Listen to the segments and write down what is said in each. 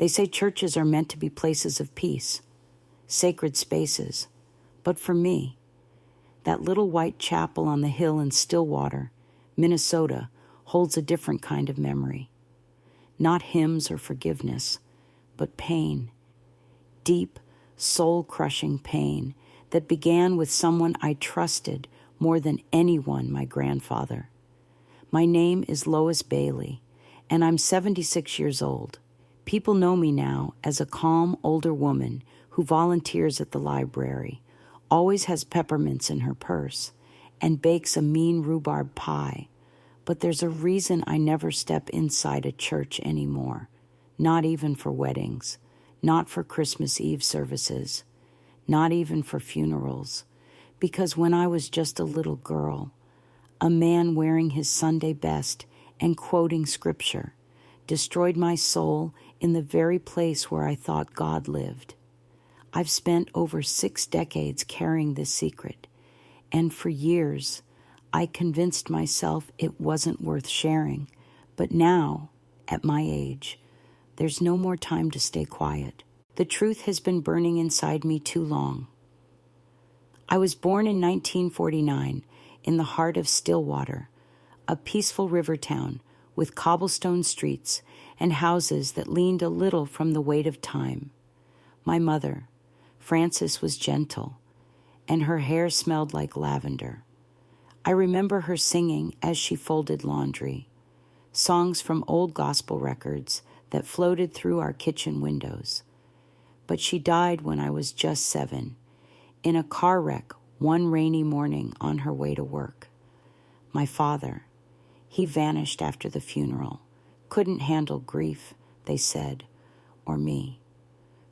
They say churches are meant to be places of peace, sacred spaces. But for me, that little white chapel on the hill in Stillwater, Minnesota, holds a different kind of memory. Not hymns or forgiveness, but pain. Deep, soul-crushing pain that began with someone I trusted more than anyone, my grandfather. My name is Lois Bailey, and I'm 76 years old. People know me now as a calm, older woman who volunteers at the library, always has peppermints in her purse, and bakes a mean rhubarb pie. But there's a reason I never step inside a church anymore, not even for weddings, not for Christmas Eve services, not even for funerals, because when I was just a little girl, a man wearing his Sunday best and quoting scripture destroyed my soul in the very place where I thought God lived. I've spent over 6 decades carrying this secret, and for years, I convinced myself it wasn't worth sharing. But now, at my age, there's no more time to stay quiet. The truth has been burning inside me too long. I was born in 1949 in the heart of Stillwater, a peaceful river town with cobblestone streets and houses that leaned a little from the weight of time. My mother, Frances, was gentle, and her hair smelled like lavender. I remember her singing as she folded laundry, songs from old gospel records that floated through our kitchen windows. But she died when I was just 7, in a car wreck one rainy morning on her way to work. My father, he vanished after the funeral, couldn't handle grief, they said, or me.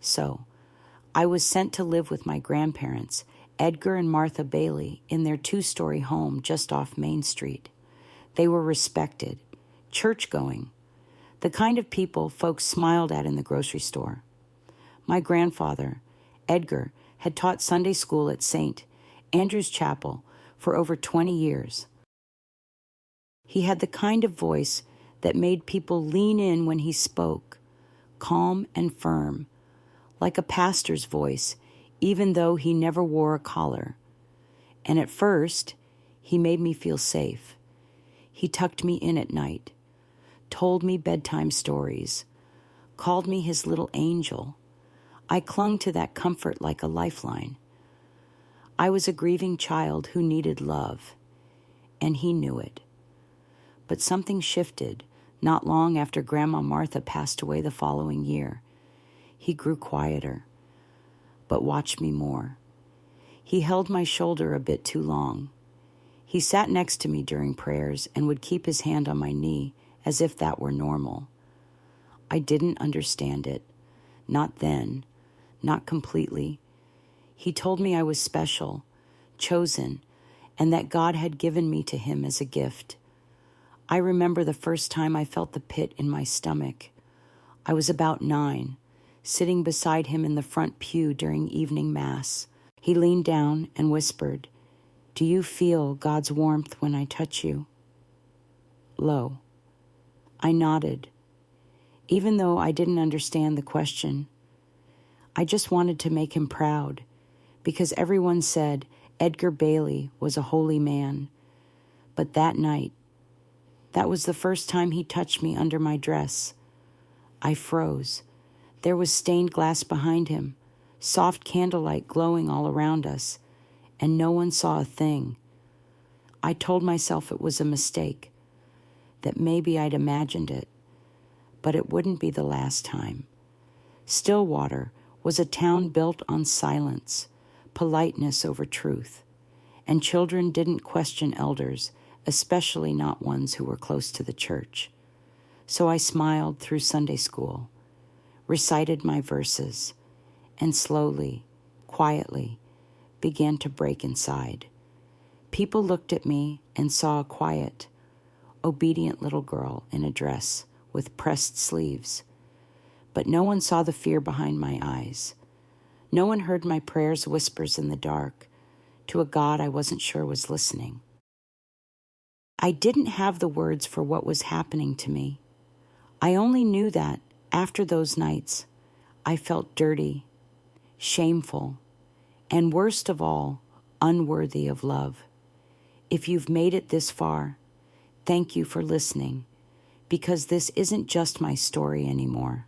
So, I was sent to live with my grandparents, Edgar and Martha Bailey, in their 2-story home just off Main Street. They were respected, church-going, the kind of people folks smiled at in the grocery store. My grandfather, Edgar, had taught Sunday school at St. Andrew's Chapel for over 20 years. He had the kind of voice that made people lean in when he spoke, calm and firm, like a pastor's voice, even though he never wore a collar. And at first, he made me feel safe. He tucked me in at night, told me bedtime stories, called me his little angel. I clung to that comfort like a lifeline. I was a grieving child who needed love, and he knew it. But something shifted not long after Grandma Martha passed away the following year. He grew quieter, but watched me more. He held my shoulder a bit too long. He sat next to me during prayers and would keep his hand on my knee as if that were normal. I didn't understand it. Not then. Not completely. He told me I was special, chosen, and that God had given me to him as a gift. I remember the first time I felt the pit in my stomach. I was about 9, sitting beside him in the front pew during evening mass. He leaned down and whispered, "Do you feel God's warmth when I touch you?" Low. I nodded, even though I didn't understand the question. I just wanted to make him proud, because everyone said Edgar Bailey was a holy man. But that night, that was the first time he touched me under my dress. I froze. There was stained glass behind him, soft candlelight glowing all around us, and no one saw a thing. I told myself it was a mistake, that maybe I'd imagined it, but it wouldn't be the last time. Stillwater was a town built on silence, politeness over truth, and children didn't question elders, especially not ones who were close to the church. So I smiled through Sunday school, recited my verses, and slowly, quietly, began to break inside. People looked at me and saw a quiet, obedient little girl in a dress with pressed sleeves. But no one saw the fear behind my eyes. No one heard my prayers whispers in the dark to a God I wasn't sure was listening. I didn't have the words for what was happening to me. I only knew that, After those nights, I felt dirty, shameful, and worst of all, unworthy of love. If you've made it this far, thank you for listening, because this isn't just my story anymore.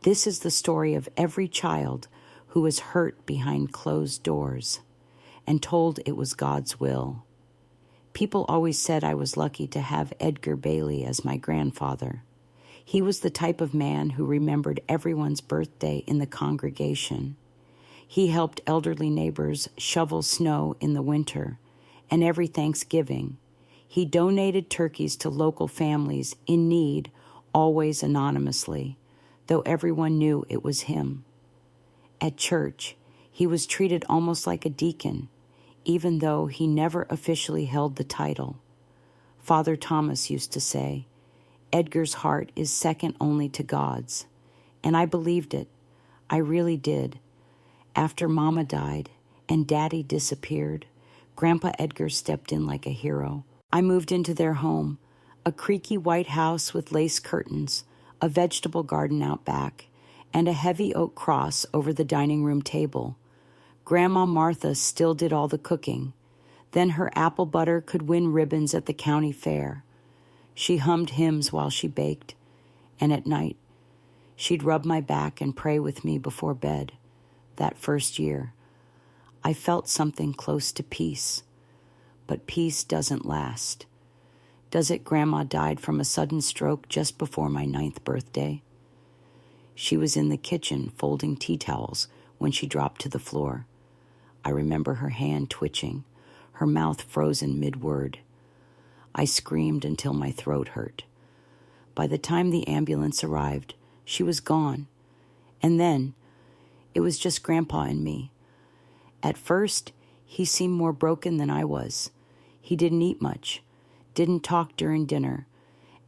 This is the story of every child who was hurt behind closed doors and told it was God's will. People always said I was lucky to have Edgar Bailey as my grandfather. He was the type of man who remembered everyone's birthday in the congregation. He helped elderly neighbors shovel snow in the winter, and every Thanksgiving, he donated turkeys to local families in need, always anonymously, though everyone knew it was him. At church, he was treated almost like a deacon, even though he never officially held the title. Father Thomas used to say, "Edgar's heart is second only to God's." And I believed it. I really did. After Mama died and Daddy disappeared, Grandpa Edgar stepped in like a hero. I moved into their home, a creaky white house with lace curtains, a vegetable garden out back, and a heavy oak cross over the dining room table. Grandma Martha still did all the cooking. Then her apple butter could win ribbons at the county fair. She hummed hymns while she baked, and at night, she'd rub my back and pray with me before bed. That first year, I felt something close to peace. But peace doesn't last. Does it? Grandma died from a sudden stroke just before my 9th birthday. She was in the kitchen folding tea towels when she dropped to the floor. I remember her hand twitching, her mouth frozen mid-word. I screamed until my throat hurt. By the time the ambulance arrived, she was gone. And then, it was just Grandpa and me. At first, he seemed more broken than I was. He didn't eat much, didn't talk during dinner,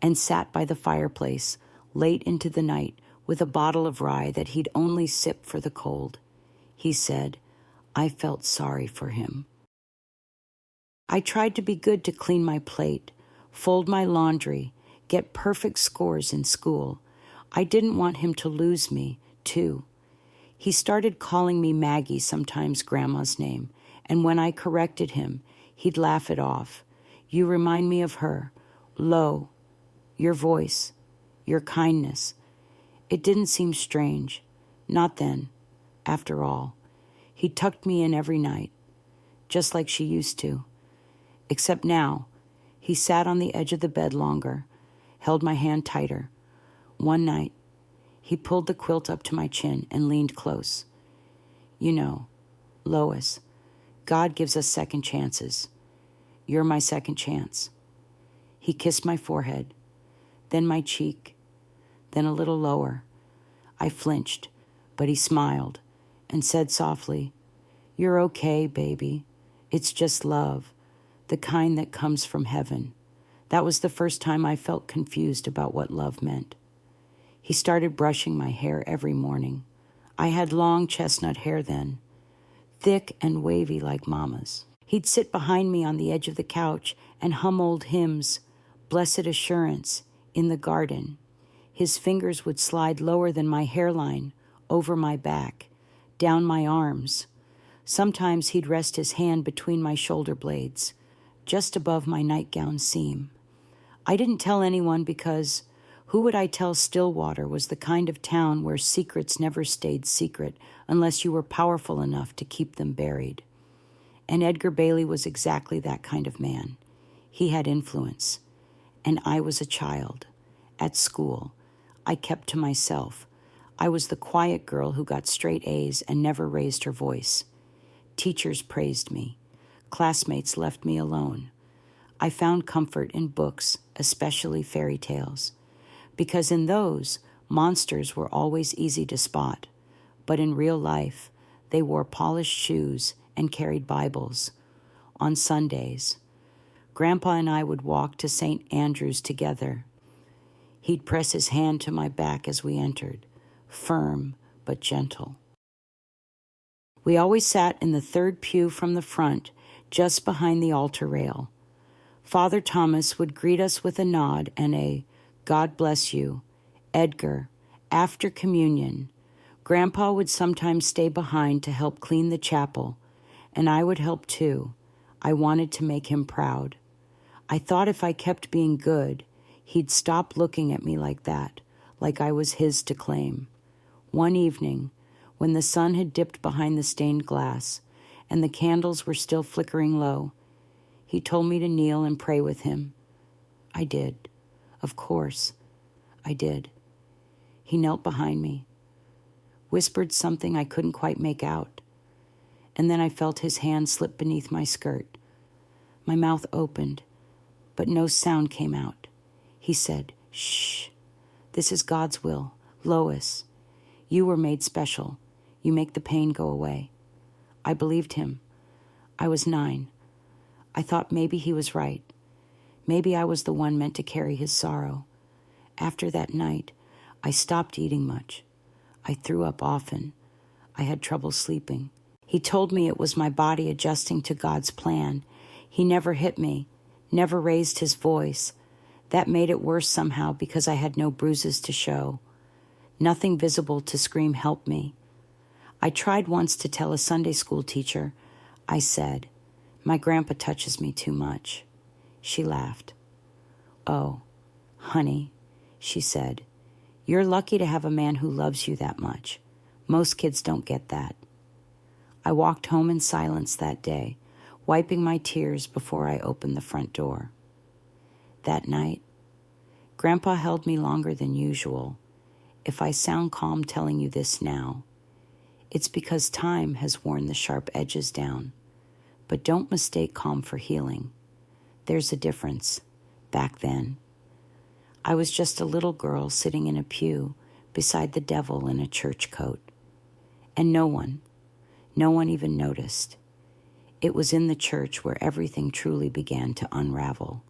and sat by the fireplace late into the night with a bottle of rye that he'd only sip for the cold. He said, I felt sorry for him. I tried to be good to clean my plate, fold my laundry, get perfect scores in school. I didn't want him to lose me, too. He started calling me Maggie, sometimes Grandma's name, and when I corrected him, he'd laugh it off. You remind me of her. Lo, your voice, your kindness. It didn't seem strange. Not then, after all. He tucked me in every night, just like she used to. Except now, he sat on the edge of the bed longer, held my hand tighter. One night, he pulled the quilt up to my chin and leaned close. You know, Lois, God gives us second chances. You're my second chance. He kissed my forehead, then my cheek, then a little lower. I flinched, but he smiled and said softly, You're okay, baby. It's just love, the kind that comes from heaven. That was the first time I felt confused about what love meant. He started brushing my hair every morning. I had long chestnut hair then, thick and wavy like Mama's. He'd sit behind me on the edge of the couch and hum old hymns, Blessed Assurance, in the garden. His fingers would slide lower than my hairline, over my back, down my arms. Sometimes he'd rest his hand between my shoulder blades, just above my nightgown seam. I didn't tell anyone because who would I tell Stillwater was the kind of town where secrets never stayed secret unless you were powerful enough to keep them buried. And Edgar Bailey was exactly that kind of man. He had influence. And I was a child. At school, I kept to myself. I was the quiet girl who got straight A's and never raised her voice. Teachers praised me. Classmates left me alone. I found comfort in books, especially fairy tales, because in those, monsters were always easy to spot. But in real life, they wore polished shoes and carried Bibles. On Sundays, Grandpa and I would walk to St. Andrew's together. He'd press his hand to my back as we entered, firm but gentle. We always sat in the third pew from the front, just behind the altar rail. Father Thomas would greet us with a nod and a God bless you, Edgar, After communion, Grandpa would sometimes stay behind to help clean the chapel, and I would help too. I wanted to make him proud. I thought if I kept being good, he'd stop looking at me like that, like I was his to claim. One evening, when the sun had dipped behind the stained glass and the candles were still flickering low, he told me to kneel and pray with him. I did. Of course, I did. He knelt behind me, whispered something I couldn't quite make out, and then I felt his hand slip beneath my skirt. My mouth opened, but no sound came out. He said, "Shh, this is God's will. Lois, you were made special. You make the pain go away." I believed him. I was 9. I thought maybe he was right. Maybe I was the one meant to carry his sorrow. After that night, I stopped eating much. I threw up often. I had trouble sleeping. He told me it was my body adjusting to God's plan. He never hit me, never raised his voice. That made it worse somehow because I had no bruises to show. Nothing visible to scream, "Help me." I tried once to tell a Sunday school teacher. I said, "My grandpa touches me too much." She laughed. "Oh, honey," she said, "you're lucky to have a man who loves you that much. Most kids don't get that." I walked home in silence that day, wiping my tears before I opened the front door. That night, Grandpa held me longer than usual. If I sound calm telling you this now, it's because time has worn the sharp edges down. But don't mistake calm for healing. There's a difference. Back then, I was just a little girl sitting in a pew beside the devil in a church coat. And no one even noticed. It was in the church where everything truly began to unravel.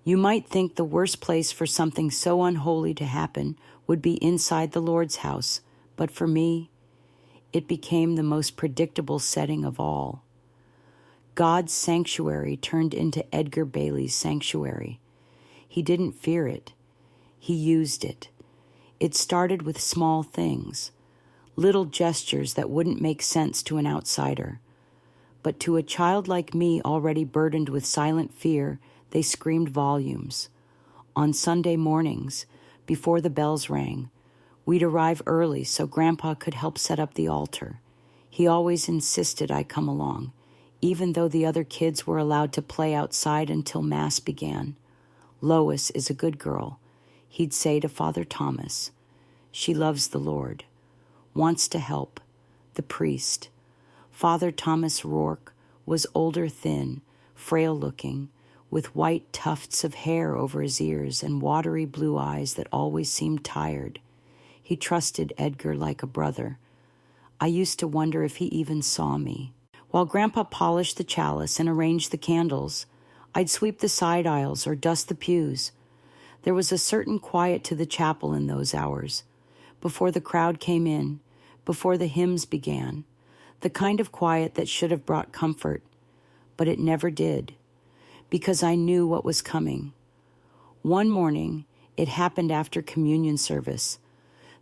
You might think the worst place for something so unholy to happen would be inside the Lord's house, but for me, it became the most predictable setting of all. God's sanctuary turned into Edgar Bailey's sanctuary. He didn't fear it. He used it. It started with small things, little gestures that wouldn't make sense to an outsider. But to a child like me already burdened with silent fear, they screamed volumes. On Sunday mornings, before the bells rang, we'd arrive early so Grandpa could help set up the altar. He always insisted I come along, even though the other kids were allowed to play outside until Mass began. "Lois is a good girl," he'd say to Father Thomas. "She loves the Lord, wants to help." The priest, Father Thomas Rourke, was older, thin, frail-looking, with white tufts of hair over his ears and watery blue eyes that always seemed tired. He trusted Edgar like a brother. I used to wonder if he even saw me. While Grandpa polished the chalice and arranged the candles, I'd sweep the side aisles or dust the pews. There was a certain quiet to the chapel in those hours, before the crowd came in, before the hymns began, the kind of quiet that should have brought comfort, but it never did, because I knew what was coming. One morning, it happened after communion service.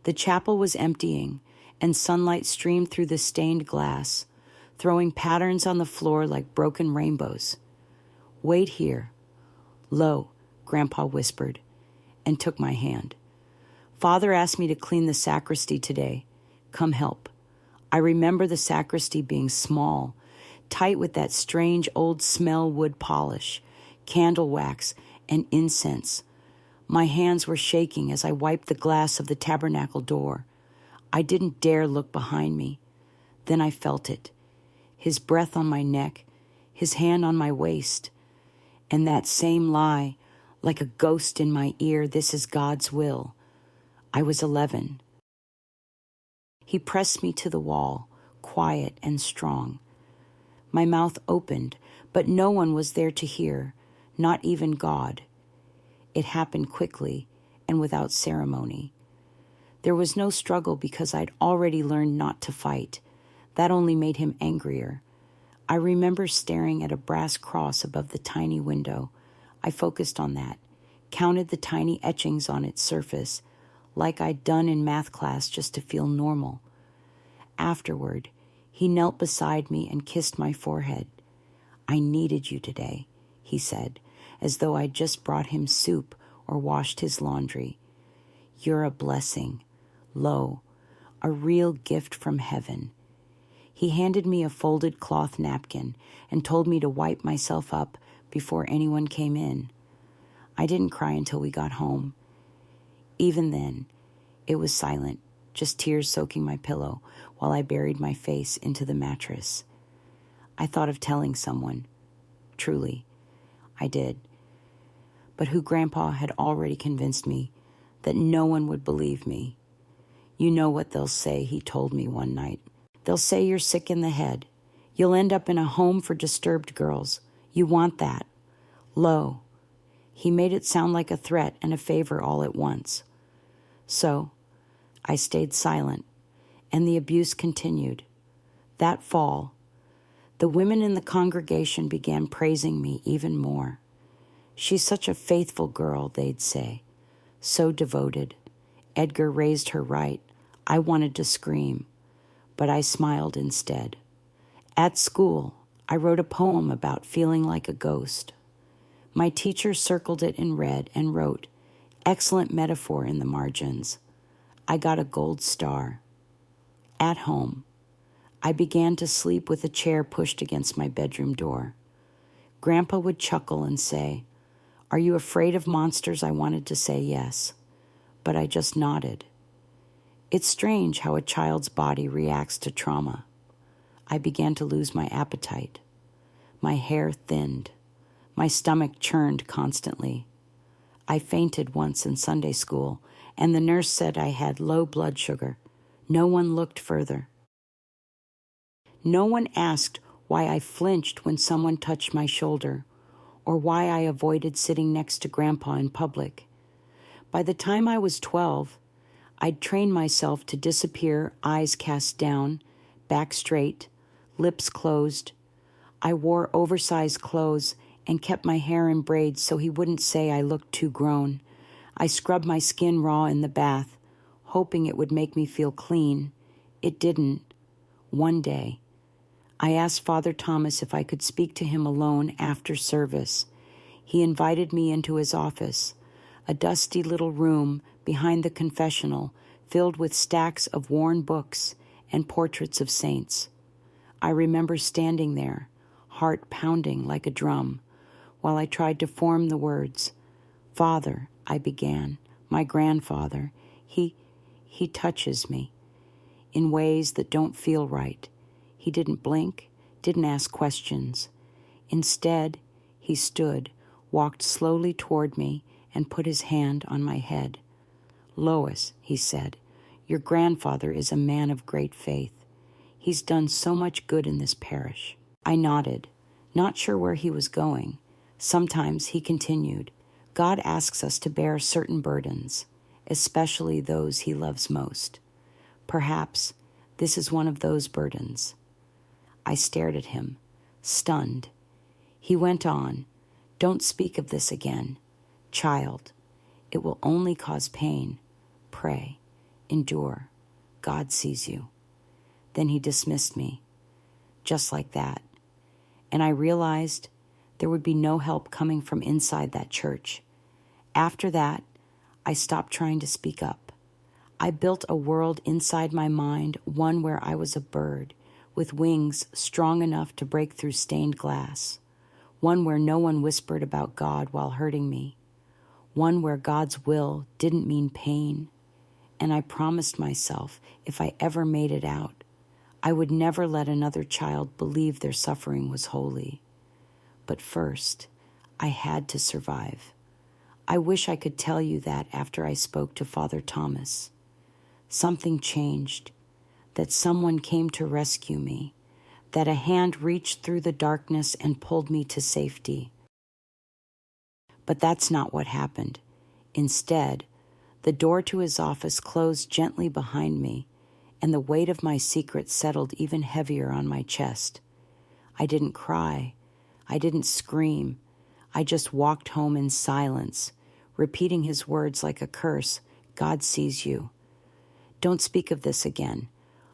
The chapel was emptying, and sunlight streamed through the stained glass, throwing patterns on the floor like broken rainbows. "Wait here." "Lo," Grandpa whispered, and took my hand. "Father asked me to clean the sacristy today. Come help." I remember the sacristy being small, tight with that strange old smell wood polish, candle wax, and incense. My hands were shaking as I wiped the glass of the tabernacle door. I didn't dare look behind me. Then I felt it. His breath on my neck, his hand on my waist, and that same lie, like a ghost in my ear, "This is God's will." I was 11. He pressed me to the wall, quiet and strong. My mouth opened, but no one was there to hear, not even God. It happened quickly and without ceremony. There was no struggle because I'd already learned not to fight. That only made him angrier. I remember staring at a brass cross above the tiny window. I focused on that, counted the tiny etchings on its surface, like I'd done in math class just to feel normal. Afterward, he knelt beside me and kissed my forehead. "I needed you today," he said, as though I'd just brought him soup or washed his laundry. "You're a blessing. Lo, a real gift from heaven." He handed me a folded cloth napkin and told me to wipe myself up before anyone came in. I didn't cry until we got home. Even then, it was silent, just tears soaking my pillow while I buried my face into the mattress. I thought of telling someone. Truly, I did. But who Grandpa had already convinced me that no one would believe me. "You know what they'll say," he told me one night. "They'll say you're sick in the head. You'll end up in a home for disturbed girls. You want that." Lo, he made it sound like a threat and a favor all at once. So, I stayed silent, and the abuse continued. That fall, the women in the congregation began praising me even more. "She's such a faithful girl," they'd say. "So devoted. Edgar raised her right." I wanted to scream, but I smiled instead. At school, I wrote a poem about feeling like a ghost. My teacher circled it in red and wrote, "Excellent metaphor," in the margins. I got a gold star. At home, I began to sleep with a chair pushed against my bedroom door. Grandpa would chuckle and say, "Are you afraid of monsters?" I wanted to say yes, but I just nodded. It's strange how a child's body reacts to trauma. I began to lose my appetite. My hair thinned. My stomach churned constantly. I fainted once in Sunday school, and the nurse said I had low blood sugar. No one looked further. No one asked why I flinched when someone touched my shoulder, or why I avoided sitting next to Grandpa in public. By the time I was 12, I'd trained myself to disappear, eyes cast down, back straight, lips closed. I wore oversized clothes and kept my hair in braids so he wouldn't say I looked too grown. I scrubbed my skin raw in the bath, hoping it would make me feel clean. It didn't. One day, I asked Father Thomas if I could speak to him alone after service. He invited me into his office, a dusty little room behind the confessional filled with stacks of worn books and portraits of saints. I remember standing there, heart pounding like a drum, while I tried to form the words. "Father," I began, "my grandfather, he touches me in ways that don't feel right." He didn't blink, didn't ask questions. Instead, he stood, walked slowly toward me, and put his hand on my head. "Lois," he said, "your grandfather is a man of great faith. He's done so much good in this parish." I nodded, not sure where he was going. Sometimes, he continued, God asks us to bear certain burdens, especially those he loves most. Perhaps this is one of those burdens. I stared at him, stunned. He went on, "Don't speak of this again. Child, it will only cause pain. Pray, endure. God sees you." Then he dismissed me, just like that. And I realized there would be no help coming from inside that church. After that, I stopped trying to speak up. I built a world inside my mind, one where I was a bird, with wings strong enough to break through stained glass. One where no one whispered about God while hurting me. One where God's will didn't mean pain. And I promised myself, if I ever made it out, I would never let another child believe their suffering was holy. But first, I had to survive. I wish I could tell you that after I spoke to Father Thomas. Something changed, that someone came to rescue me, that a hand reached through the darkness and pulled me to safety. But that's not what happened. Instead, the door to his office closed gently behind me, and the weight of my secret settled even heavier on my chest. I didn't cry. I didn't scream. I just walked home in silence, repeating his words like a curse. God sees you. Don't speak of this again.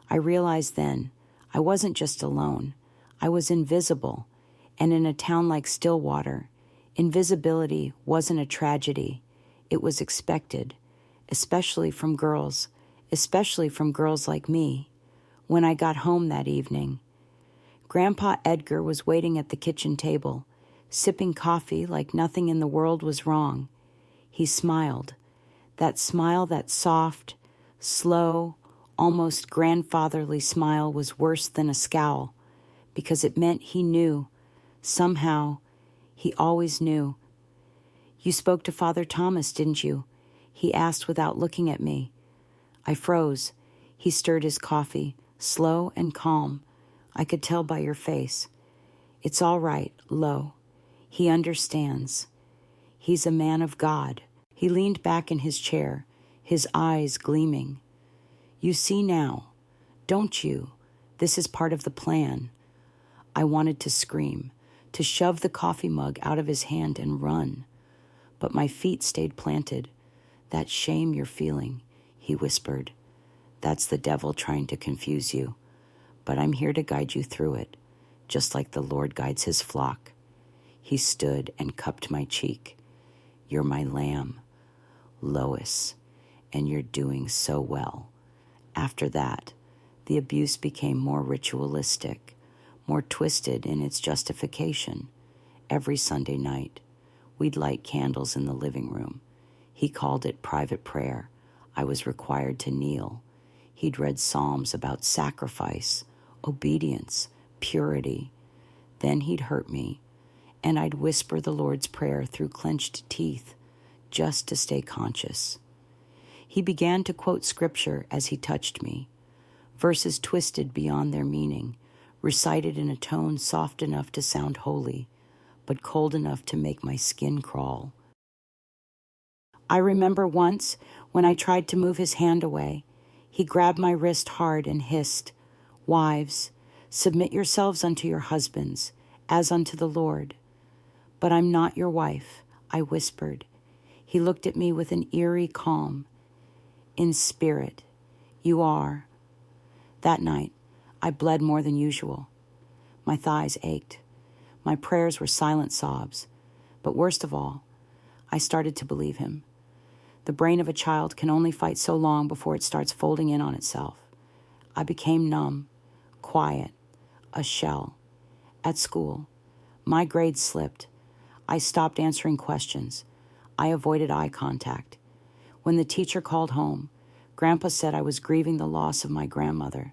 I realized then I wasn't just alone. I was invisible, and in a town like Stillwater, invisibility wasn't a tragedy. It was expected, especially from girls like me. When I got home that evening, Grandpa Edgar was waiting at the kitchen table, sipping coffee like nothing in the world was wrong. He smiled. That smile, that soft, slow, almost grandfatherly smile was worse than a scowl, because it meant he knew. Somehow, he always knew. "You spoke to Father Thomas, didn't you?" he asked without looking at me. I froze. He stirred his coffee, slow and calm. "I could tell by your face." "It's all right," low. "He understands. He's a man of God." He leaned back in his chair, his eyes gleaming. "You see now, don't you? This is part of the plan." I wanted to scream, to shove the coffee mug out of his hand and run. But my feet stayed planted. "That shame you're feeling," he whispered. "That's the devil trying to confuse you. But I'm here to guide you through it, just like the Lord guides his flock." He stood and cupped my cheek. "You're my lamb, Lois, and you're doing so well." After that, the abuse became more ritualistic, more twisted in its justification. Every Sunday night, we'd light candles in the living room. He called it private prayer. I was required to kneel. He'd read psalms about sacrifice, obedience, purity. Then he'd hurt me, and I'd whisper the Lord's Prayer through clenched teeth, just to stay conscious. He began to quote scripture as he touched me, verses twisted beyond their meaning, recited in a tone soft enough to sound holy, but cold enough to make my skin crawl. I remember once when I tried to move his hand away, he grabbed my wrist hard and hissed, "Wives, submit yourselves unto your husbands, as unto the Lord." "But I'm not your wife," I whispered. He looked at me with an eerie calm. "In spirit, you are." That night, I bled more than usual. My thighs ached. My prayers were silent sobs. But worst of all, I started to believe him. The brain of a child can only fight so long before it starts folding in on itself. I became numb, quiet, a shell. At school, my grades slipped. I stopped answering questions. I avoided eye contact. When the teacher called home, Grandpa said I was grieving the loss of my grandmother.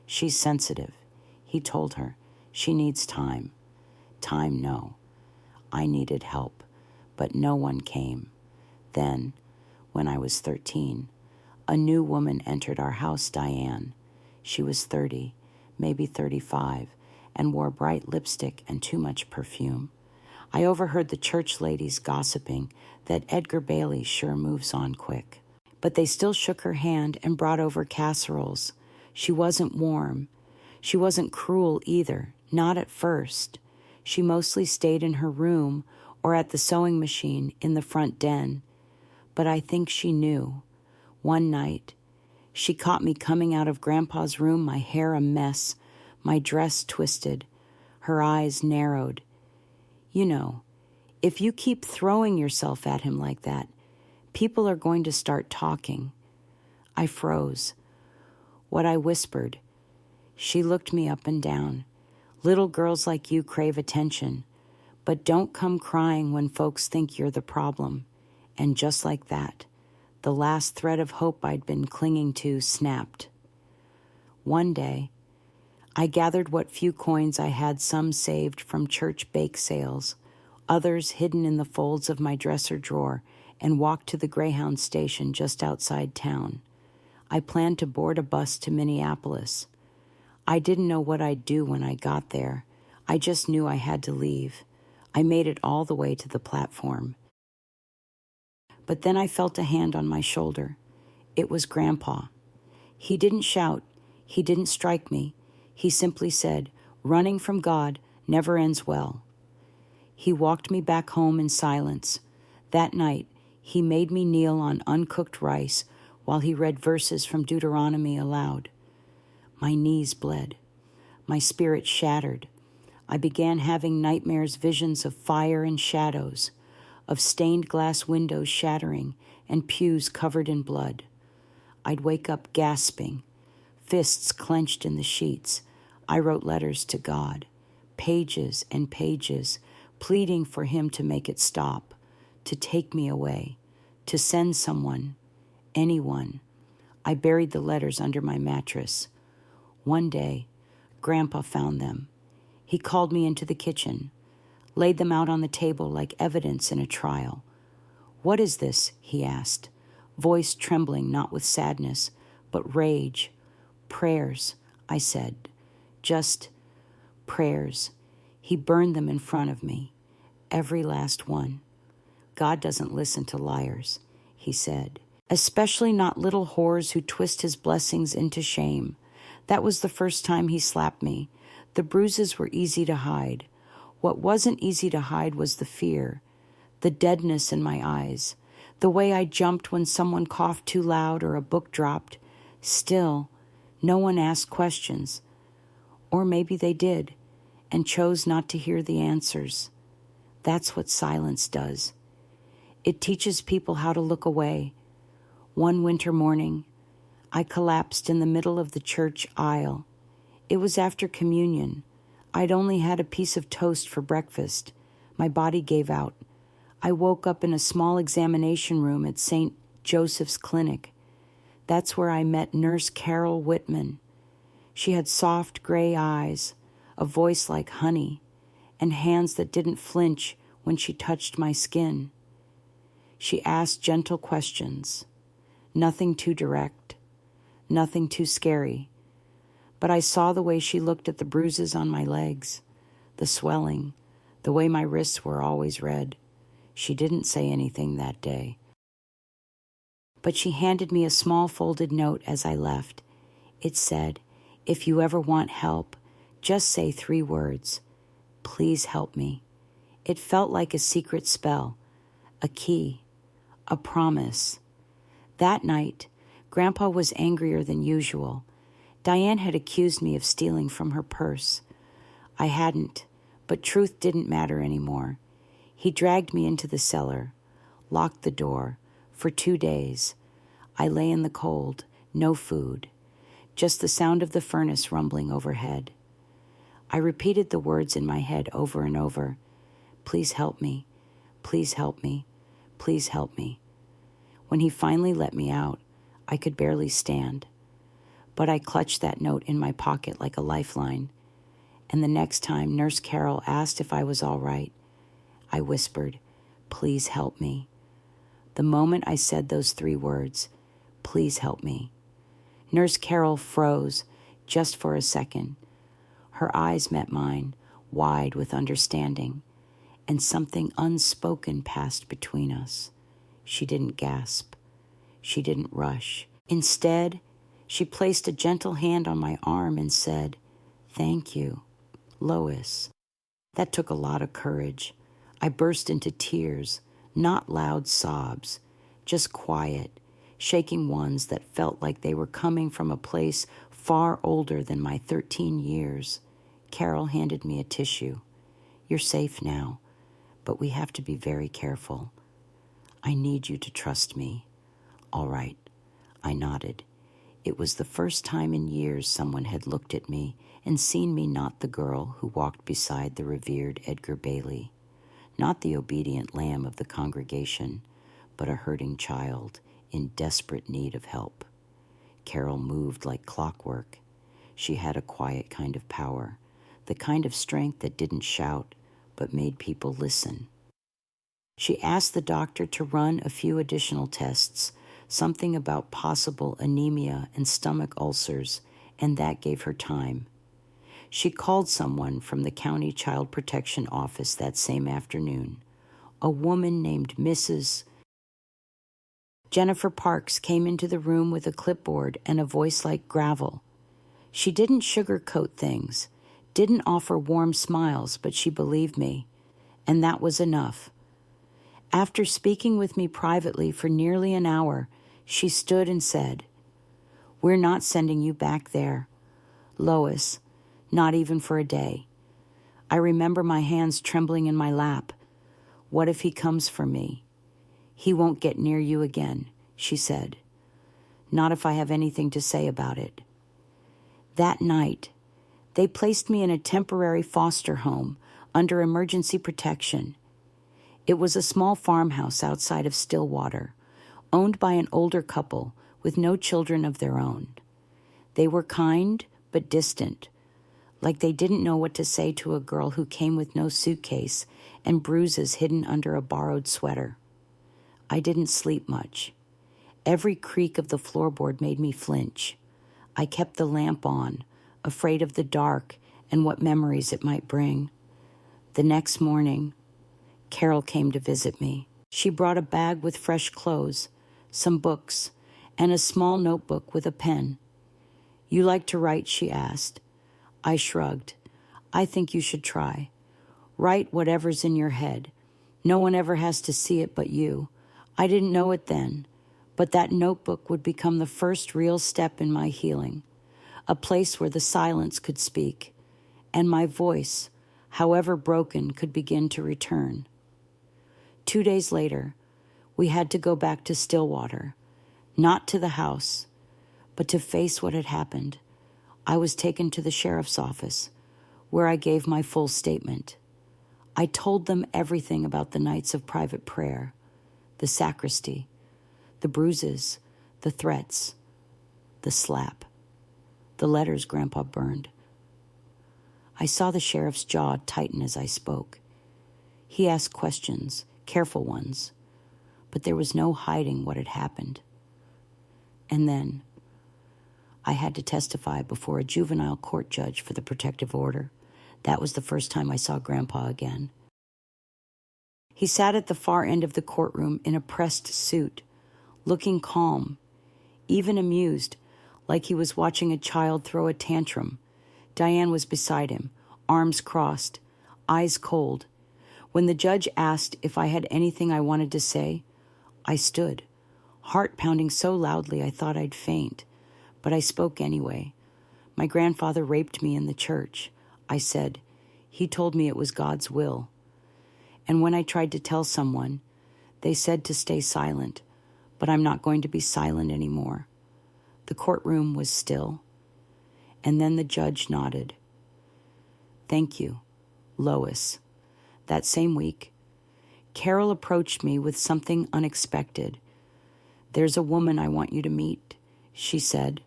"She's sensitive," he told her. "She needs time." Time, no. I needed help, but no one came. Then, when I was 13, a new woman entered our house, Diane. She was 30, maybe 35, and wore bright lipstick and too much perfume. I overheard the church ladies gossiping that Edgar Bailey sure moves on quick. But they still shook her hand and brought over casseroles. She wasn't warm. She wasn't cruel either, not at first. She mostly stayed in her room or at the sewing machine in the front den. But I think she knew. One night, she caught me coming out of Grandpa's room, my hair a mess, my dress twisted, her eyes narrowed. "You know, if you keep throwing yourself at him like that, people are going to start talking." I froze. What I whispered. She looked me up and down. "Little girls like you crave attention, but don't come crying when folks think you're the problem." And just like that, the last thread of hope I'd been clinging to snapped. One day, I gathered what few coins I had, some saved from church bake sales, others hidden in the folds of my dresser drawer, and walked to the Greyhound station just outside town. I planned to board a bus to Minneapolis. I didn't know what I'd do when I got there. I just knew I had to leave. I made it all the way to the platform. But then I felt a hand on my shoulder. It was Grandpa. He didn't shout. He didn't strike me. He simply said, "Running from God never ends well." He walked me back home in silence. That night, he made me kneel on uncooked rice, while he read verses from Deuteronomy aloud. My knees bled. My spirit shattered. I began having nightmares, visions of fire and shadows, of stained glass windows shattering and pews covered in blood. I'd wake up gasping, fists clenched in the sheets. I wrote letters to God, pages and pages, pleading for him to make it stop, to take me away, to send someone, anyone. I buried the letters under my mattress. One day, Grandpa found them. He called me into the kitchen, laid them out on the table like evidence in a trial. What is this? He asked, voice trembling not with sadness, but rage. Prayers, I said. Just prayers. He burned them in front of me, every last one. God doesn't listen to liars, he said, especially not little whores who twist his blessings into shame. That was the first time he slapped me. The bruises were easy to hide. What wasn't easy to hide was the fear, the deadness in my eyes, the way I jumped when someone coughed too loud or a book dropped. Still, no one asked questions. Or maybe they did, and chose not to hear the answers. That's what silence does. It teaches people how to look away. One winter morning, I collapsed in the middle of the church aisle. It was after communion. I'd only had a piece of toast for breakfast. My body gave out. I woke up in a small examination room at St. Joseph's Clinic. That's where I met Nurse Carol Whitman. She had soft gray eyes, a voice like honey, and hands that didn't flinch when she touched my skin. She asked gentle questions, nothing too direct, nothing too scary. But I saw the way she looked at the bruises on my legs, the swelling, the way my wrists were always red. She didn't say anything that day. But she handed me a small folded note as I left. It said, if you ever want help, just say 3 words. Please help me. It felt like a secret spell, a key, a promise. That night, Grandpa was angrier than usual. Diane had accused me of stealing from her purse. I hadn't, but truth didn't matter anymore. He dragged me into the cellar, locked the door. For 2 days, I lay in the cold, no food, just the sound of the furnace rumbling overhead. I repeated the words in my head over and over. Please help me. Please help me. Please help me. When he finally let me out, I could barely stand. But I clutched that note in my pocket like a lifeline. And the next time Nurse Carol asked if I was all right, I whispered, please help me. The moment I said those 3 words, please help me, Nurse Carol froze just for a second. Her eyes met mine, wide with understanding, and something unspoken passed between us. She didn't gasp. She didn't rush. Instead, she placed a gentle hand on my arm and said, thank you, Lois. That took a lot of courage. I burst into tears, not loud sobs, just quiet, shaking ones that felt like they were coming from a place far older than my 13 years. Carol handed me a tissue. You're safe now, but we have to be very careful. I need you to trust me. All right. I nodded. It was the first time in years someone had looked at me and seen me not the girl who walked beside the revered Edgar Bailey, not the obedient lamb of the congregation, but a hurting child in desperate need of help. Carol moved like clockwork. She had a quiet kind of power, the kind of strength that didn't shout, but made people listen. She asked the doctor to run a few additional tests, something about possible anemia and stomach ulcers, and that gave her time. She called someone from the county child protection office that same afternoon. A woman named Mrs. Jennifer Parks came into the room with a clipboard and a voice like gravel. She didn't sugarcoat things, didn't offer warm smiles, but she believed me, and that was enough. After speaking with me privately for nearly an hour, She stood and said, "We're not sending you back there, Lois, not even for a day." I remember my hands trembling in my lap. "What if he comes for me?" "He won't get near you again," she said. "Not if I have anything to say about it." That night, they placed me in a temporary foster home under emergency protection. It was a small farmhouse outside of Stillwater, owned by an older couple with no children of their own. They were kind but distant, like they didn't know what to say to a girl who came with no suitcase and bruises hidden under a borrowed sweater. I didn't sleep much. Every creak of the floorboard made me flinch. I kept the lamp on, afraid of the dark and what memories it might bring. The next morning, Carol came to visit me. She brought a bag with fresh clothes, some books, and a small notebook with a pen. "You like to write?" she asked. I shrugged. "I think you should try. Write whatever's in your head. No one ever has to see it but you." I didn't know it then, but that notebook would become the first real step in my healing, a place where the silence could speak, and my voice, however broken, could begin to return. 2 days later, we had to go back to Stillwater, not to the house, but to face what had happened. I was taken to the sheriff's office, where I gave my full statement. I told them everything about the nights of private prayer, the sacristy, the bruises, the threats, the slap, the letters Grandpa burned. I saw the sheriff's jaw tighten as I spoke. He asked questions, careful ones, but there was no hiding what had happened. And then I had to testify before a juvenile court judge for the protective order. That was the first time I saw Grandpa again. He sat at the far end of the courtroom in a pressed suit, looking calm, even amused, like he was watching a child throw a tantrum. Diane was beside him, arms crossed, eyes cold. When the judge asked if I had anything I wanted to say, I stood, heart pounding so loudly I thought I'd faint. But I spoke anyway. "My grandfather raped me in the church," I said. "He told me it was God's will." And when I tried to tell someone, they said to stay silent, but I'm not going to be silent anymore. The courtroom was still. And then the judge nodded. "Thank you, Lois." That same week, Carol approached me with something unexpected. "There's a woman I want you to meet," she said.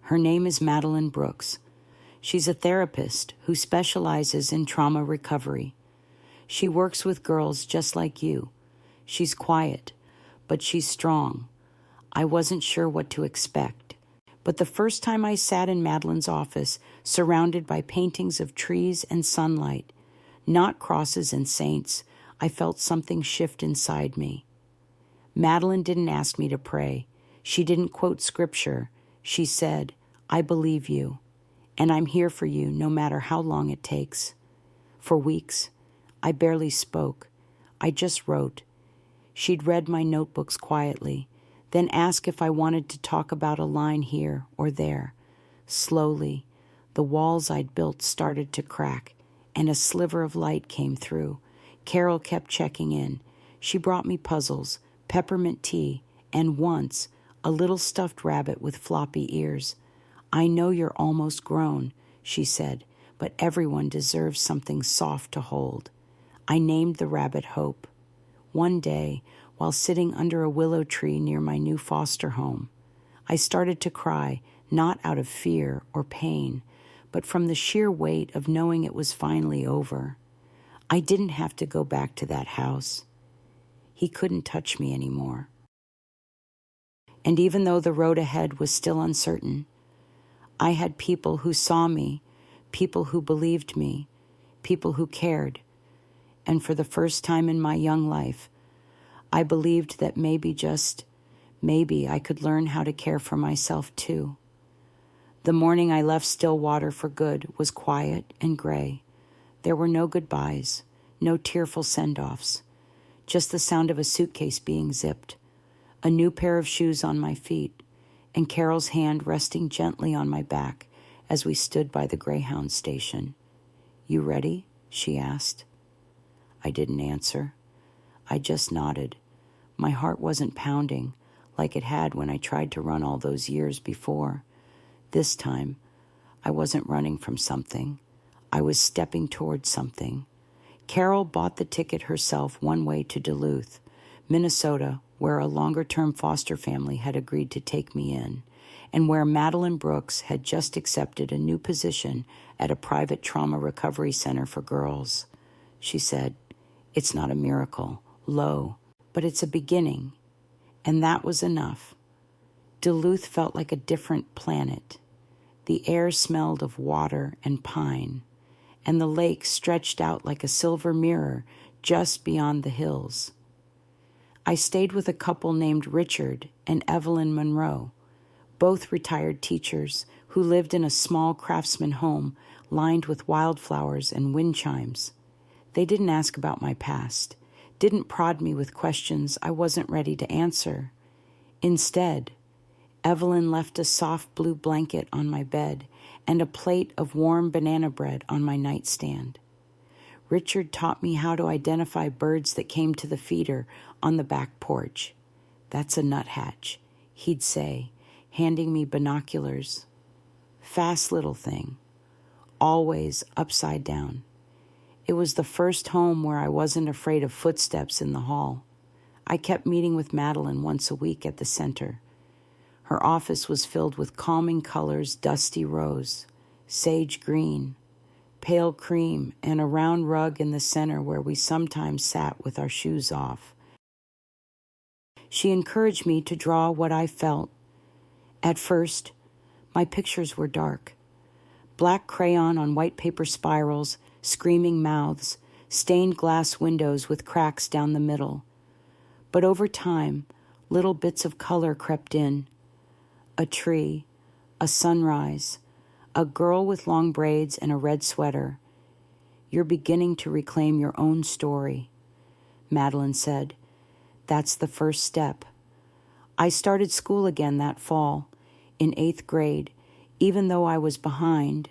Her name is Madeline Brooks. She's a therapist who specializes in trauma recovery. She works with girls just like you. She's quiet, but she's strong. I wasn't sure what to expect. But the first time I sat in Madeline's office, surrounded by paintings of trees and sunlight, not crosses and saints, I felt something shift inside me. Madeline didn't ask me to pray. She didn't quote scripture. She said, "I believe you, and I'm here for you no matter how long it takes." For weeks, I barely spoke. I just wrote. She'd read my notebooks quietly, then ask if I wanted to talk about a line here or there. Slowly, the walls I'd built started to crack, and a sliver of light came through. Carol kept checking in. She brought me puzzles, peppermint tea, and once, a little stuffed rabbit with floppy ears. "I know you're almost grown," she said, "but everyone deserves something soft to hold." I named the rabbit Hope. One day, while sitting under a willow tree near my new foster home, I started to cry, not out of fear or pain, but from the sheer weight of knowing it was finally over. I didn't have to go back to that house. He couldn't touch me anymore. And even though the road ahead was still uncertain, I had people who saw me, people who believed me, people who cared. And for the first time in my young life, I believed that maybe, just maybe, I could learn how to care for myself too. The morning I left Stillwater for good was quiet and gray. There were no goodbyes, no tearful send-offs, just the sound of a suitcase being zipped, a new pair of shoes on my feet, and Carol's hand resting gently on my back as we stood by the Greyhound station. "You ready?" she asked. I didn't answer. I just nodded. My heart wasn't pounding like it had when I tried to run all those years before. This time, I wasn't running from something. I was stepping towards something. Carol bought the ticket herself one way to Duluth, Minnesota, where a longer-term foster family had agreed to take me in, and where Madeline Brooks had just accepted a new position at a private trauma recovery center for girls. She said, "It's not a miracle, but it's a beginning." And that was enough. Duluth felt like a different planet. The air smelled of water and pine, and the lake stretched out like a silver mirror just beyond the hills. I stayed with a couple named Richard and Evelyn Monroe, both retired teachers who lived in a small craftsman home lined with wildflowers and wind chimes. They didn't ask about my past, didn't prod me with questions I wasn't ready to answer. Instead, Evelyn left a soft blue blanket on my bed and a plate of warm banana bread on my nightstand. Richard taught me how to identify birds that came to the feeder on the back porch. "That's a nuthatch," he'd say, handing me binoculars. Fast little thing, always upside down. It was the first home where I wasn't afraid of footsteps in the hall. I kept meeting with Madeline once a week at the center. Her office was filled with calming colors: dusty rose, sage green, pale cream, and a round rug in the center where we sometimes sat with our shoes off. She encouraged me to draw what I felt. At first, my pictures were dark. Black crayon on white paper spirals, screaming mouths, stained glass windows with cracks down the middle. But over time, little bits of color crept in. A tree, a sunrise, a girl with long braids and a red sweater. "You're beginning to reclaim your own story," Madeline said. "That's the first step." I started school again that fall, in 8th grade, even though I was behind.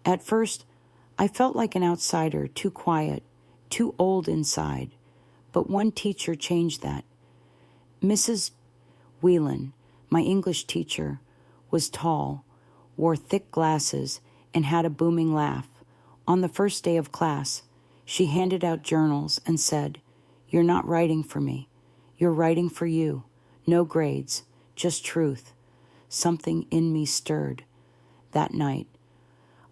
At first, I felt like an outsider, too quiet, too old inside. But one teacher changed that. Mrs. Whelan, my English teacher, was tall, wore thick glasses, and had a booming laugh. On the first day of class, she handed out journals and said, "You're not writing for me. You're writing for you. No grades, just truth." Something in me stirred. That night,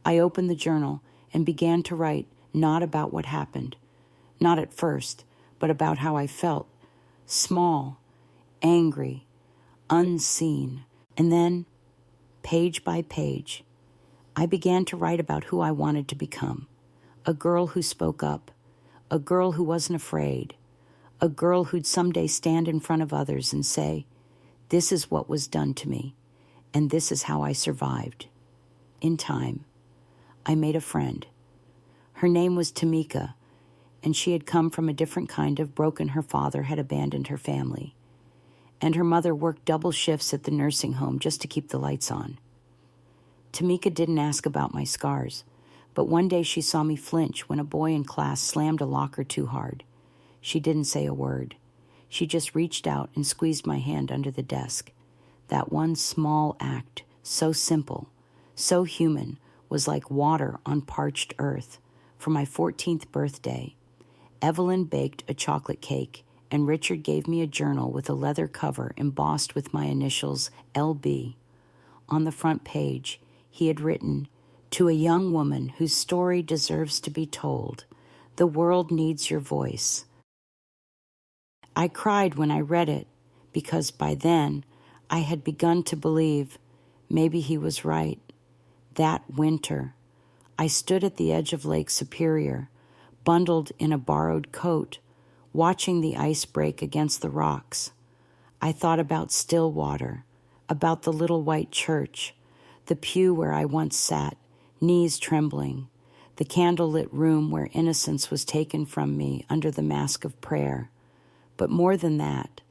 I opened the journal and began to write, not about what happened, not at first, but about how I felt, small, angry, unseen. And then, page by page, I began to write about who I wanted to become. A girl who spoke up, a girl who wasn't afraid, a girl who'd someday stand in front of others and say, "This is what was done to me, and this is how I survived." In time, I made a friend. Her name was Tamika, and she had come from a different kind of broken. Her father had abandoned her family, and her mother worked double shifts at the nursing home just to keep the lights on. Tamika didn't ask about my scars, but one day she saw me flinch when a boy in class slammed a locker too hard. She didn't say a word. She just reached out and squeezed my hand under the desk. That one small act, so simple, so human, was like water on parched earth. For my 14th birthday, Evelyn baked a chocolate cake, and Richard gave me a journal with a leather cover embossed with my initials, LB. On the front page, he had written, "To a young woman whose story deserves to be told, the world needs your voice." I cried when I read it, because by then I had begun to believe maybe he was right. That winter, I stood at the edge of Lake Superior, bundled in a borrowed coat, watching the ice break against the rocks. I thought about Stillwater, about the little white church, the pew where I once sat, knees trembling, the candlelit room where innocence was taken from me under the mask of prayer. But more than that,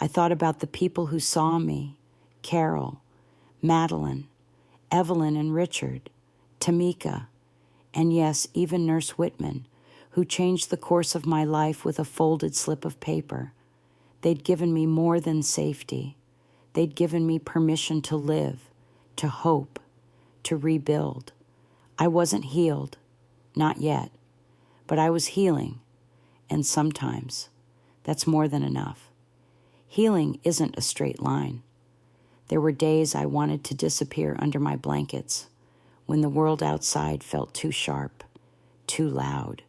I thought about the people who saw me: Carol, Madeline, Evelyn and Richard, Tamika, and yes, even Nurse Whitman, who changed the course of my life with a folded slip of paper. They'd given me more than safety. They'd given me permission to live, to hope, to rebuild. I wasn't healed, not yet, but I was healing, and sometimes that's more than enough. Healing isn't a straight line. There were days I wanted to disappear under my blankets, when the world outside felt too sharp, too loud,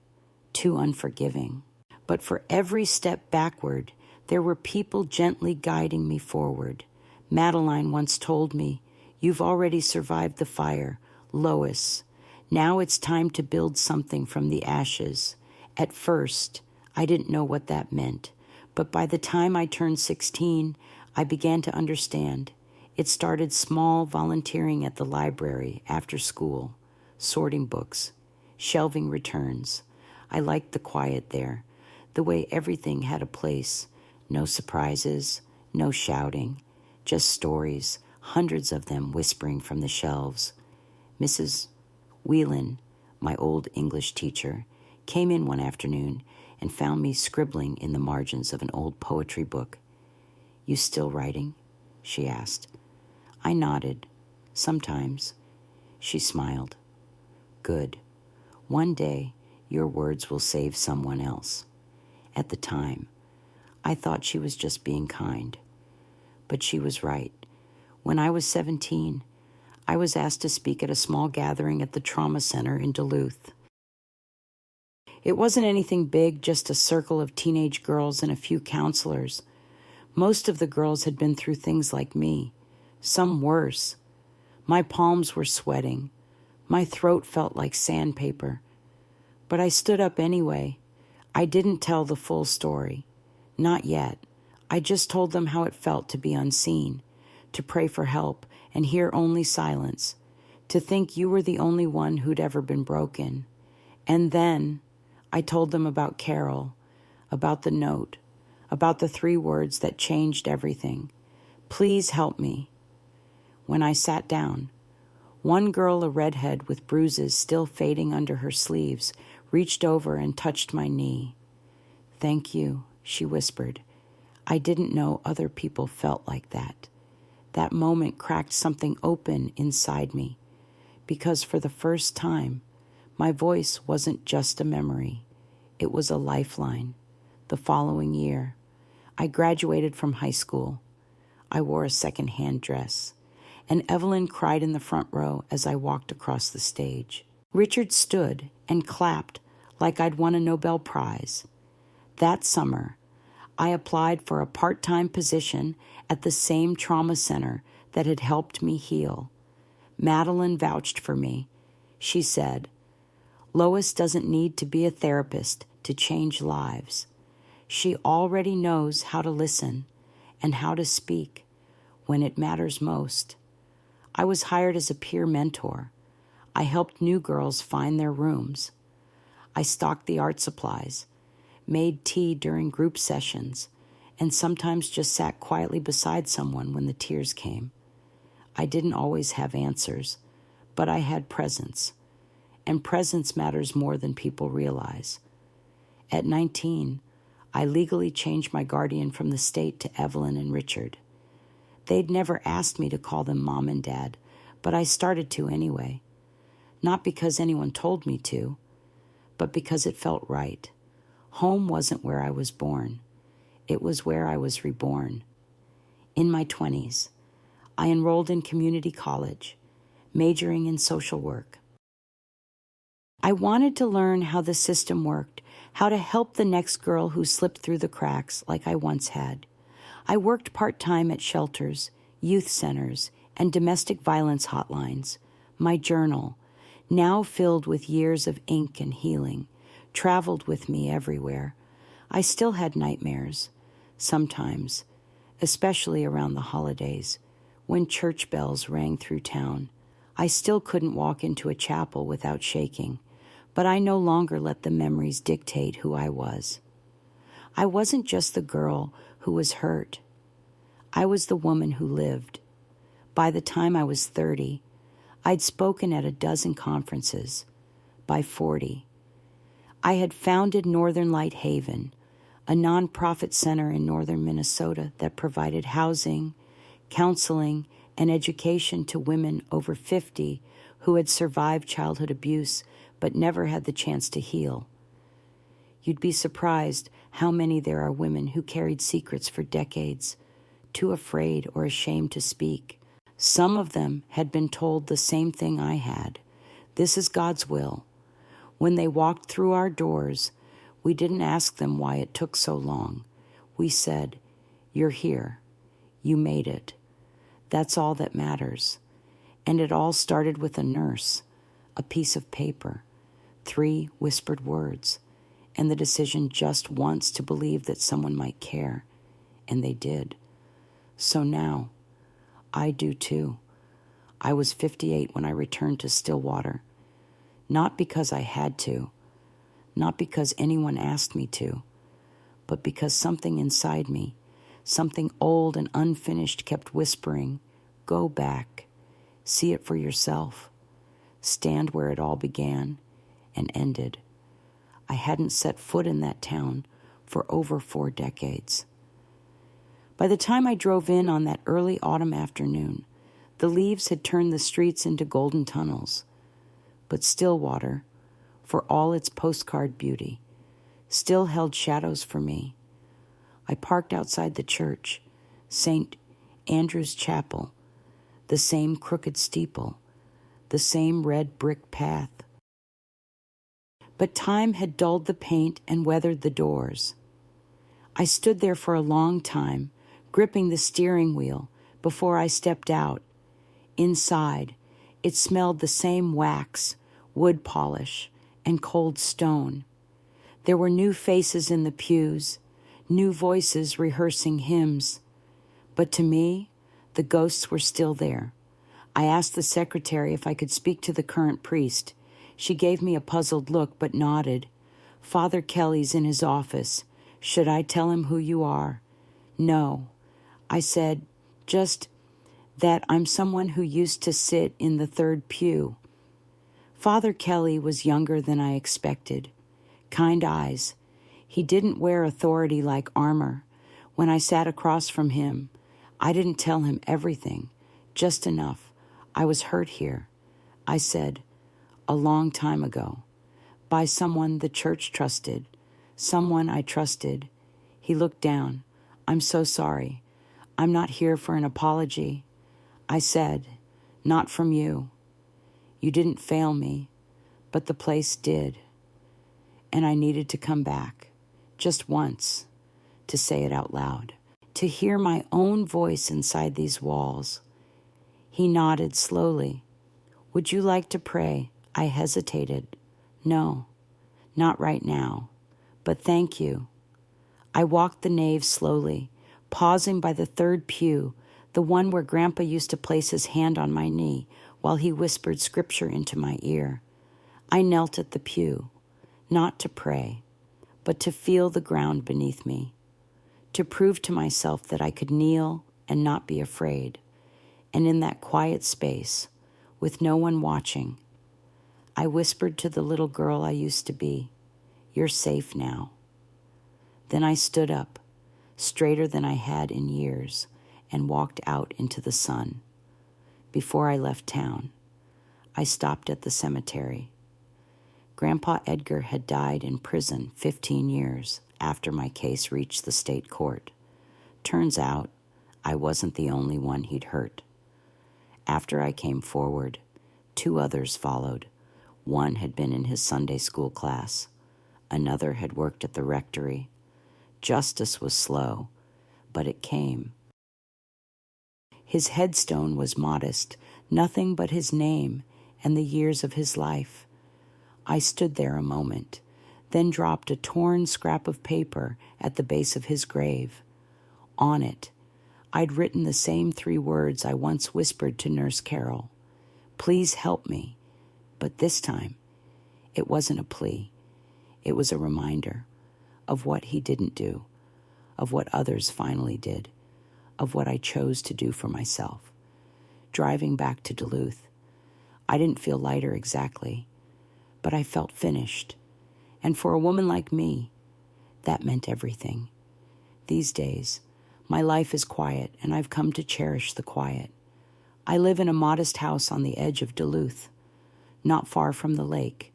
too unforgiving. But for every step backward, there were people gently guiding me forward. Madeline once told me, "You've already survived the fire, Lois. Now it's time to build something from the ashes." At first, I didn't know what that meant, but by the time I turned 16, I began to understand. It started small, volunteering at the library after school, sorting books, shelving returns. I liked the quiet there, the way everything had a place. No surprises, no shouting, just stories, hundreds of them whispering from the shelves. Mrs. Whelan, my old English teacher, came in one afternoon and found me scribbling in the margins of an old poetry book. "You still writing?" she asked. I nodded. "Sometimes." She smiled. "Good. One day, your words will save someone else." At the time, I thought she was just being kind. But she was right. When I was 17, I was asked to speak at a small gathering at the Trauma Center in Duluth. It wasn't anything big, just a circle of teenage girls and a few counselors. Most of the girls had been through things like me, some worse. My palms were sweating. My throat felt like sandpaper. But I stood up anyway. I didn't tell the full story. Not yet. I just told them how it felt to be unseen, to pray for help and hear only silence, to think you were the only one who'd ever been broken. And then I told them about Carol, about the note, about the 3 words that changed everything. "Please help me." When I sat down, one girl, a redhead with bruises still fading under her sleeves, reached over and touched my knee. "Thank you," she whispered. I didn't know other people felt like that. That moment cracked something open inside me, because for the first time, my voice wasn't just a memory. It was a lifeline. The following year, I graduated from high school. I wore a second-hand dress, and Evelyn cried in the front row as I walked across the stage. Richard stood and clapped like I'd won a Nobel Prize. That summer, I applied for a part-time position at the same trauma center that had helped me heal. Madeline vouched for me. She said, "Lois doesn't need to be a therapist to change lives. She already knows how to listen and how to speak when it matters most." I was hired as a peer mentor. I helped new girls find their rooms. I stocked the art supplies, made tea during group sessions, and sometimes just sat quietly beside someone when the tears came. I didn't always have answers, but I had presence, and presence matters more than people realize. At 19, I legally changed my guardian from the state to Evelyn and Richard. They'd never asked me to call them Mom and Dad, but I started to anyway. Not because anyone told me to, but because it felt right. Home wasn't where I was born. It was where I was reborn. In my 20s, I enrolled in community college, majoring in social work. I wanted to learn how the system worked, how to help the next girl who slipped through the cracks like I once had. I worked part-time at shelters, youth centers, and domestic violence hotlines. My journal, now filled with years of ink and healing, traveled with me everywhere. I still had nightmares, sometimes, especially around the holidays, when church bells rang through town. I still couldn't walk into a chapel without shaking, but I no longer let the memories dictate who I was. I wasn't just the girl who was hurt. I was the woman who lived. By the time I was 30, I'd spoken at a dozen conferences. By 40, I had founded Northern Light Haven, a nonprofit center in northern Minnesota that provided housing, counseling, and education to women over 50 who had survived childhood abuse but never had the chance to heal. You'd be surprised how many there are women who carried secrets for decades, too afraid or ashamed to speak. Some of them had been told the same thing I had. This is God's will. When they walked through our doors, we didn't ask them why it took so long. We said, "You're here. You made it. That's all that matters." And it all started with a nurse, a piece of paper, 3 whispered words, and the decision just once to believe that someone might care. And they did. So now, I do too. I was 58 when I returned to Stillwater. Not because I had to, not because anyone asked me to, but because something inside me, something old and unfinished, kept whispering, "Go back, see it for yourself, stand where it all began and ended." I hadn't set foot in that town for over 4 decades. By the time I drove in on that early autumn afternoon, the leaves had turned the streets into golden tunnels. But Stillwater, for all its postcard beauty, still held shadows for me. I parked outside the church, St. Andrew's Chapel, the same crooked steeple, the same red brick path. But time had dulled the paint and weathered the doors. I stood there for a long time, gripping the steering wheel, before I stepped out. Inside, it smelled the same wax, wood polish, and cold stone. There were new faces in the pews, new voices rehearsing hymns. But to me, the ghosts were still there. I asked the secretary if I could speak to the current priest. She gave me a puzzled look but nodded. "Father Kelly's in his office. Should I tell him who you are?" "No." I said, "Just that I'm someone who used to sit in the 3rd pew." Father Kelly was younger than I expected. Kind eyes. He didn't wear authority like armor. When I sat across from him, I didn't tell him everything, just enough. I was hurt here. I said, "A long time ago, by someone the church trusted, someone I trusted." He looked down. "I'm so sorry. I'm not here for an apology." I said, "Not from you. You didn't fail me, but the place did. And I needed to come back, just once, to say it out loud, to hear my own voice inside these walls." He nodded slowly. "Would you like to pray?" I hesitated. "No, not right now, but thank you." I walked the nave slowly, pausing by the 3rd pew, the one where Grandpa used to place his hand on my knee while he whispered scripture into my ear. I knelt at the pew, not to pray, but to feel the ground beneath me, to prove to myself that I could kneel and not be afraid. And in that quiet space, with no one watching, I whispered to the little girl I used to be, "You're safe now." Then I stood up, straighter than I had in years, and walked out into the sun. Before I left town, I stopped at the cemetery. Grandpa Edgar had died in prison 15 years after my case reached the state court. Turns out, I wasn't the only one he'd hurt. After I came forward, 2 others followed. One had been in his Sunday school class. Another had worked at the rectory. Justice was slow, but it came. His headstone was modest, nothing but his name and the years of his life. I stood there a moment, then dropped a torn scrap of paper at the base of his grave. On it, I'd written the same 3 words I once whispered to Nurse Carol. "Please help me." But this time, it wasn't a plea. It was a reminder of what he didn't do, of what others finally did, of what I chose to do for myself. Driving back to Duluth, I didn't feel lighter exactly, but I felt finished. And for a woman like me, that meant everything. These days, my life is quiet, and I've come to cherish the quiet. I live in a modest house on the edge of Duluth, not far from the lake.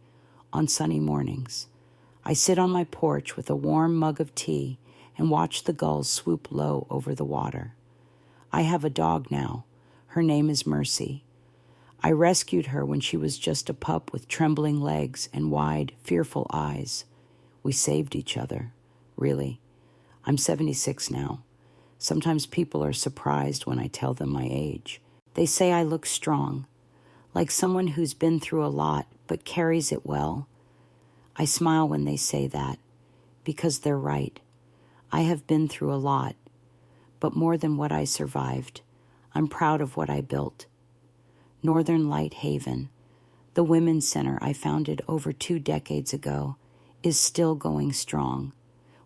On sunny mornings, I sit on my porch with a warm mug of tea and watch the gulls swoop low over the water. I have a dog now. Her name is Mercy. I rescued her when she was just a pup with trembling legs and wide, fearful eyes. We saved each other, really. I'm 76 now. Sometimes people are surprised when I tell them my age. They say I look strong, like someone who's been through a lot but carries it well. I smile when they say that, because they're right. I have been through a lot, but more than what I survived, I'm proud of what I built. Northern Light Haven, the women's center I founded over 2 decades ago, is still going strong.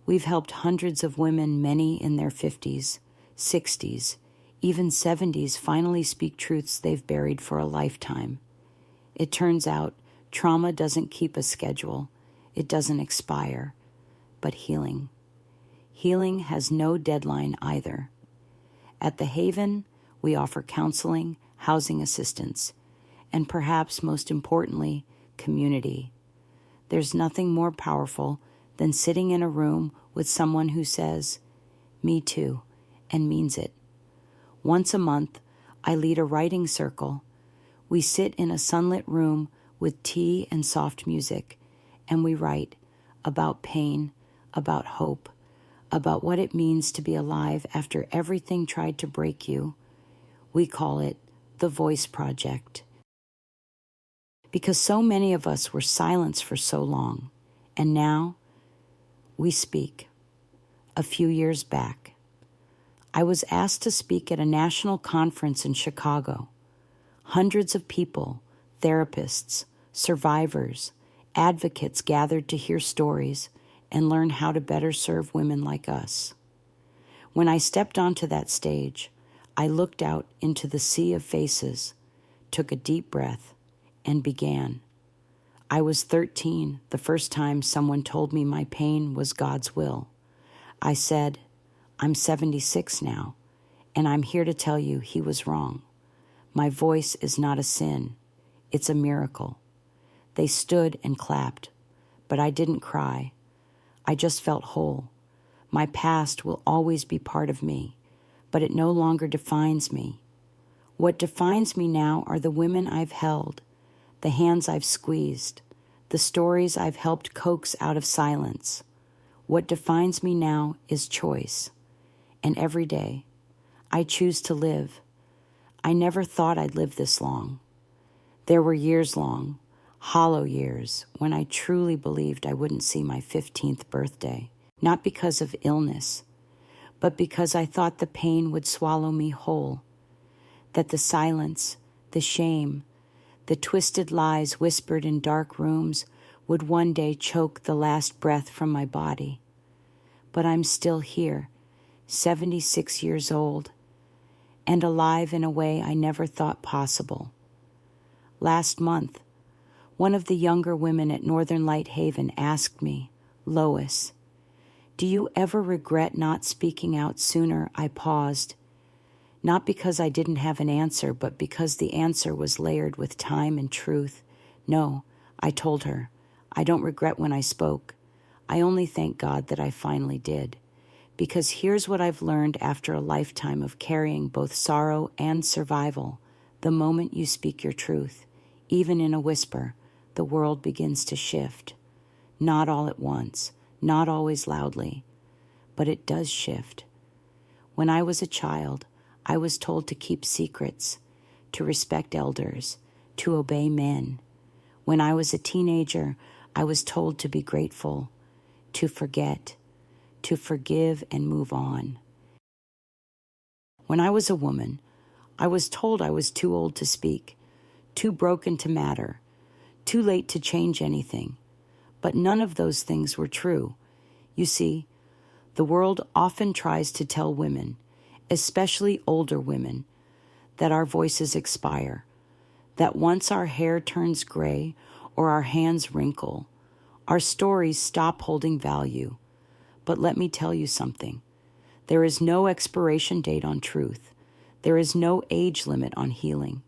We've helped hundreds of women, many in their 50s, 60s, even 70s, finally speak truths they've buried for a lifetime. It turns out trauma doesn't keep a schedule. It doesn't expire. But healing has no deadline either. At the Haven, we offer counseling, housing assistance, and perhaps most importantly, community. There's nothing more powerful than sitting in a room with someone who says, "Me too," and means it. Once a month, I lead a writing circle. We sit in a sunlit room with tea and soft music, and we write about pain, about hope, about what it means to be alive after everything tried to break you. We call it the Voice Project. Because so many of us were silenced for so long, and now we speak. A few years back, I was asked to speak at a national conference in Chicago. Hundreds of people, therapists, survivors, advocates gathered to hear stories and learn how to better serve women like us. When I stepped onto that stage, I looked out into the sea of faces, took a deep breath, and began. I was 13 the first time someone told me my pain was God's will. I said, I'm 76 now, and I'm here to tell you he was wrong. My voice is not a sin. It's a miracle. They stood and clapped, but I didn't cry. I just felt whole. My past will always be part of me, but it no longer defines me. What defines me now are the women I've held, the hands I've squeezed, the stories I've helped coax out of silence. What defines me now is choice. And every day, I choose to live. I never thought I'd live this long. There were years long, hollow years, when I truly believed I wouldn't see my 15th birthday, not because of illness, but because I thought the pain would swallow me whole, that the silence, the shame, the twisted lies whispered in dark rooms would one day choke the last breath from my body. But I'm still here, 76 years old, and alive in a way I never thought possible. Last month, one of the younger women at Northern Light Haven asked me, "Lois, do you ever regret not speaking out sooner?" I paused, not because I didn't have an answer, but because the answer was layered with time and truth. No, I told her, I don't regret when I spoke. I only thank God that I finally did. Because here's what I've learned after a lifetime of carrying both sorrow and survival. The moment you speak your truth, even in a whisper, the world begins to shift. Not all at once, not always loudly, but it does shift. When I was a child, I was told to keep secrets, to respect elders, to obey men. When I was a teenager, I was told to be grateful, to forget, to forgive and move on. When I was a woman, I was told I was too old to speak, too broken to matter, too late to change anything. But none of those things were true. You see, the world often tries to tell women, especially older women, that our voices expire, that once our hair turns gray or our hands wrinkle, our stories stop holding value. But let me tell you something. There is no expiration date on truth. There is no age limit on healing.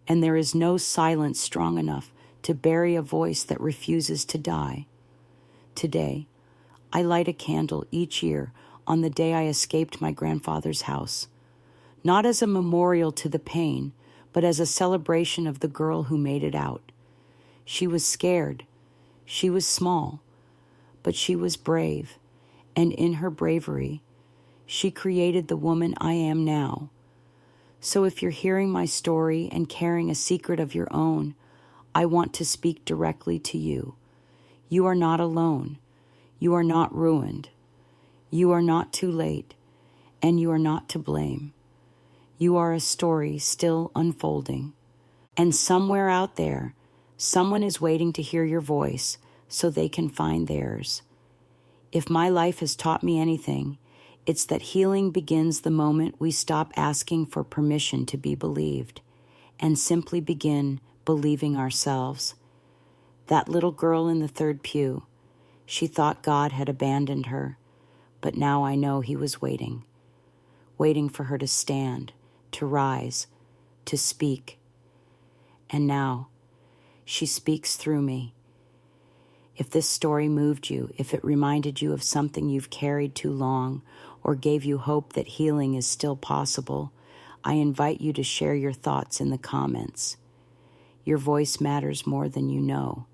And there is no silence strong enough to bury a voice that refuses to die. Today, I light a candle each year on the day I escaped my grandfather's house, not as a memorial to the pain, but as a celebration of the girl who made it out. She was scared. She was small, but she was brave, and in her bravery, she created the woman I am now. So if you're hearing my story and carrying a secret of your own, I want to speak directly to you. You are not alone. You are not ruined. You are not too late, and you are not to blame. You are a story still unfolding. And somewhere out there, someone is waiting to hear your voice so they can find theirs. If my life has taught me anything, it's that healing begins the moment we stop asking for permission to be believed and simply begin believing ourselves. That little girl in the third pew, she thought God had abandoned her, but now I know he was waiting for her to stand, to rise, to speak. And now, she speaks through me. If this story moved you, if it reminded you of something you've carried too long, or gave you hope that healing is still possible, I invite you to share your thoughts in the comments. Your voice matters more than you know.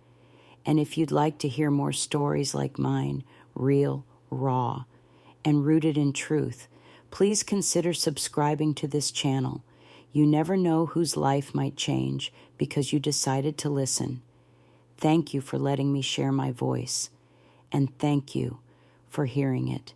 And if you'd like to hear more stories like mine, real, raw, and rooted in truth, please consider subscribing to this channel. You never know whose life might change because you decided to listen. Thank you for letting me share my voice, and thank you for hearing it.